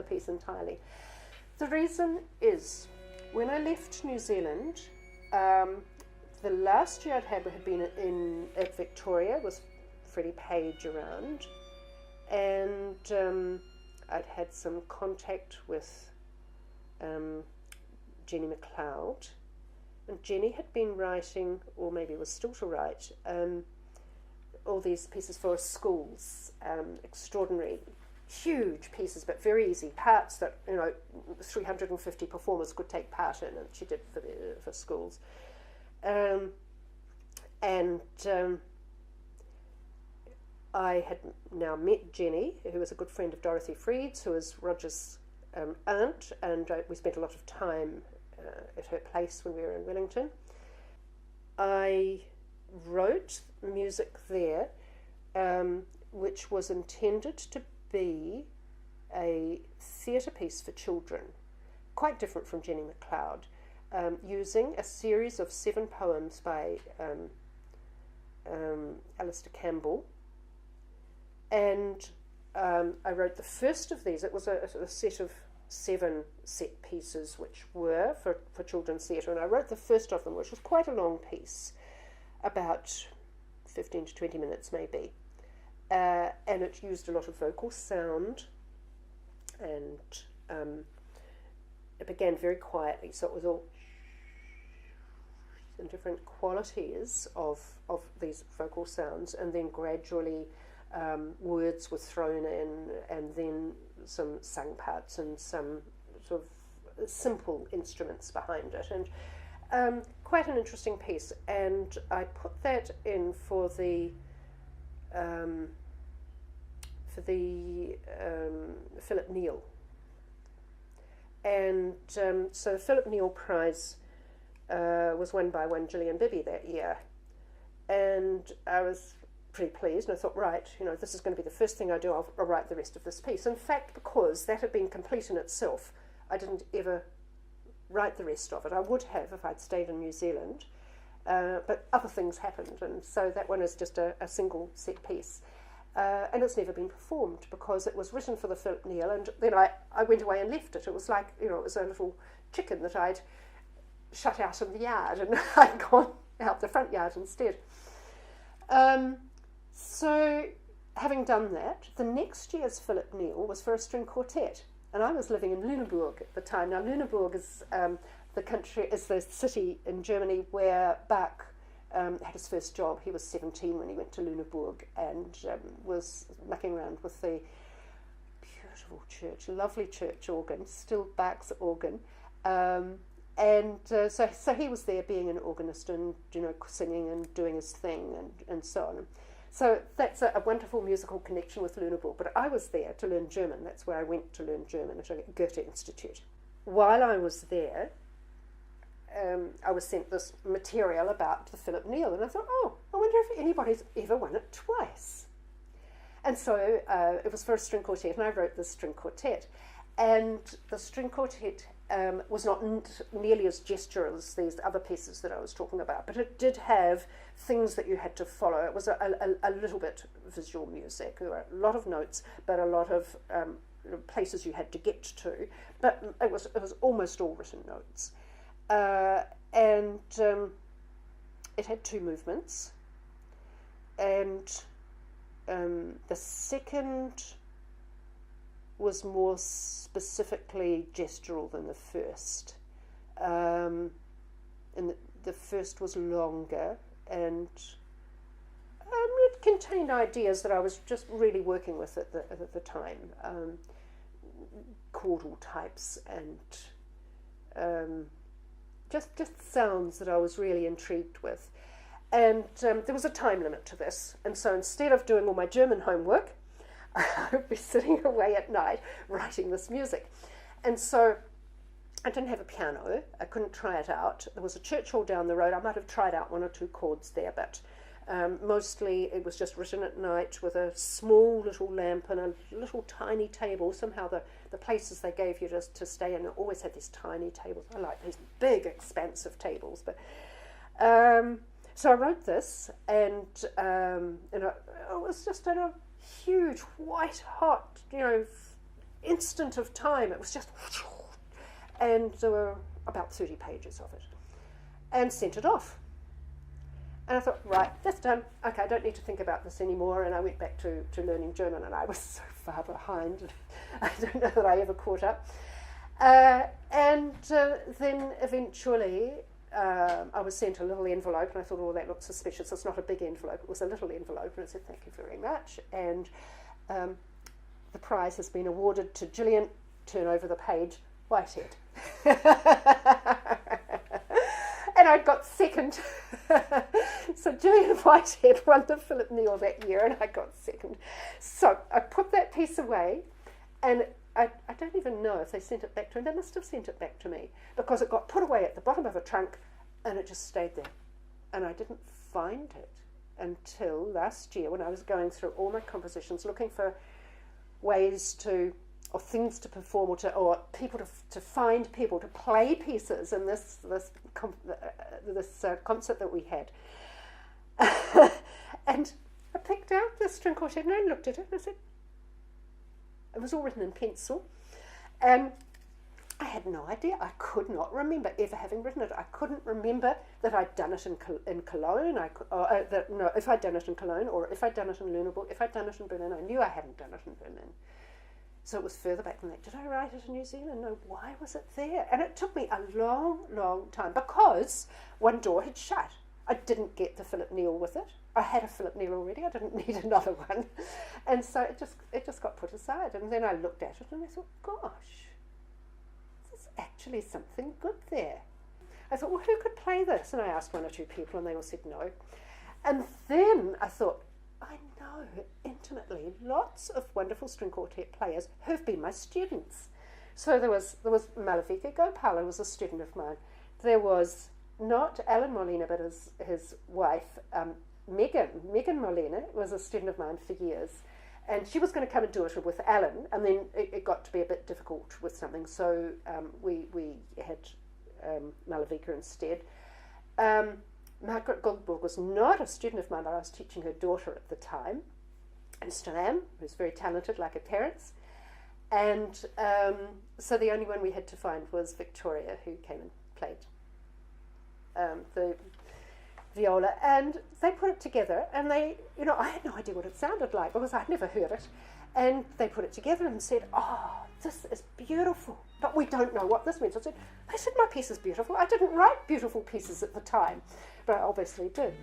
piece entirely. The reason is, when I left New Zealand, the last year I'd had been at Victoria, was Freddie Page around, and I'd had some contact with Jenny McLeod, and Jenny had been writing, or maybe was still to write, all these pieces for schools, extraordinary, huge pieces, but very easy parts that 350 performers could take part in, and she did for schools. I had now met Jenny, who was a good friend of Dorothy Freed's, who was Roger's aunt, and we spent a lot of time at her place when we were in Wellington. I wrote music there, which was intended to be a theatre piece for children, quite different from Jenny McLeod, using a series of 7 poems by Alistair Campbell. And I wrote the first of these. It was a set of 7 set pieces which were for children's theatre, and I wrote the first of them, which was quite a long piece, about 15 to 20 minutes maybe, and it used a lot of vocal sound, and it began very quietly, so it was all in different qualities of these vocal sounds, and then gradually words were thrown in, and then some sung parts and some sort of simple instruments behind it, and quite an interesting piece. And I put that in for the Philip Neal, and so the Philip Neal Prize was won by one GILLIAN BIBBY that year, and I was pretty pleased, and I thought, right, this is going to be the first thing I do. I'll write the rest of this piece. In fact, because that had been complete in itself, I didn't ever write the rest of it. I would have if I'd stayed in New Zealand, but other things happened, and so that one is just a single set piece. And it's never been performed because it was written for the Philip Neal, and then I went away and left it. It was like, it was a little chicken that I'd shut out in the yard, and I'd gone out the front yard instead. So, having done that, the next year's Philip Neal was for a string quartet, and I was living in Lüneburg at the time. Now, Lüneburg is the city in Germany where Bach had his first job. He was 17 when he went to Lüneburg and was mucking around with the beautiful church, lovely church organ, still Bach's organ. So he was there being an organist and singing and doing his thing and so on. So that's a wonderful musical connection with Lüneburg. But I was there to learn German. That's where I went to learn German at a Goethe Institute. While I was there, I was sent this material about the Philip Neal, and I thought, I wonder if anybody's ever won it twice. And so it was for a string quartet, and I wrote this string quartet. And the string quartet was not nearly as gestural as these other pieces that I was talking about, but it did have things that you had to follow. It was a little bit visual music. There were a lot of notes, but a lot of places you had to get to. But it was almost all written notes. And it had 2 movements. And the second was more specifically gestural than the first. And the first was longer, and it contained ideas that I was just really working with at the time. Chordal types and just sounds that I was really intrigued with. And there was a time limit to this, and so instead of doing all my German homework, I would be sitting away at night writing this music. And so I didn't have a piano. I couldn't try it out. There was a church hall down the road. I might have tried out 1 or 2 chords there, but mostly it was just written at night with a small little lamp and a little tiny table. Somehow the places they gave you just to stay in always had these tiny tables. I like these big, expansive tables. But so I wrote this, and it was just in a huge, white hot, instant of time. It was just, and there were about 30 pages of it, and sent it off. And I thought, right, that's done. Okay, I don't need to think about this anymore. And I went back to learning German, and I was so far behind. I don't know that I ever caught up. And then eventually I was sent a little envelope, and I thought, oh, that looks suspicious. It's not a big envelope. It was a little envelope, and it said, thank you very much. And the prize has been awarded to GILLIAN, turn over the page, Whitehead. And I got second. So GILLIAN Whitehead won the Philip Neill that year, and I got second. So I put that piece away, and I don't even know if they sent it back to me. They must have sent it back to me, because it got put away at the bottom of a trunk, and it just stayed there. And I didn't find it until last year, when I was going through all my compositions, looking for ways to, or things to perform, or people to find people to play pieces in this concert that we had. And I picked out this string quartet, and I looked at it, and I said, it was all written in pencil, and I had no idea. I could not remember ever having written it. I couldn't remember that I'd done it in Cologne. If I'd done it in Cologne, or if I'd done it in Lüneburg, if I'd done it in Berlin. I knew I hadn't done it in Berlin. So it was further back than that. Did I write it in New Zealand? No. Why was it there? And it took me a long, long time, because one door had shut. I didn't get the Philip Neill with it. I had a Philip Neill already. I didn't need another one. And so it just got put aside. And then I looked at it and I thought, gosh, there's actually something good there. I thought, well, who could play this? And I asked one or two people, and they all said no. And then I thought, I know intimately lots of wonderful string quartet players who've been my students. So there was Malavika Gopal, who was a student of mine. There was not Alan Molina, but his wife, Megan Molina, was a student of mine for years. And she was going to come and do it with Alan, and then it got to be a bit difficult with something, so we had Malavika instead. Margaret Goldberg was not a student of mine, but I was teaching her daughter at the time, and still am, who's very talented like her parents. And so the only one we had to find was Victoria, who came and played the viola, and they put it together, and I had no idea what it sounded like, because I'd never heard it, and they put it together and said, oh, this is beautiful, but we don't know what this means. I said, my piece is beautiful. I didn't write beautiful pieces at the time, but I obviously did.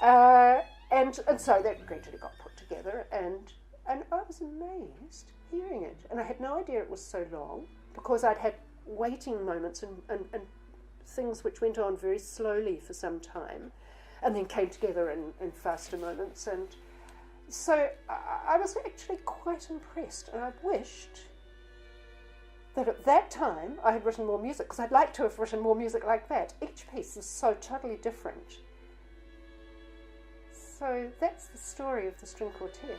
And so that gradually got put together, and I was amazed hearing it, and I had no idea it was so long, because I'd had waiting moments and things which went on very slowly for some time, and then came together in faster moments. And so I was actually quite impressed, and I wished that at that time I had written more music, because I'd like to have written more music like that. Each piece is so totally different. So that's the story of the string quartet.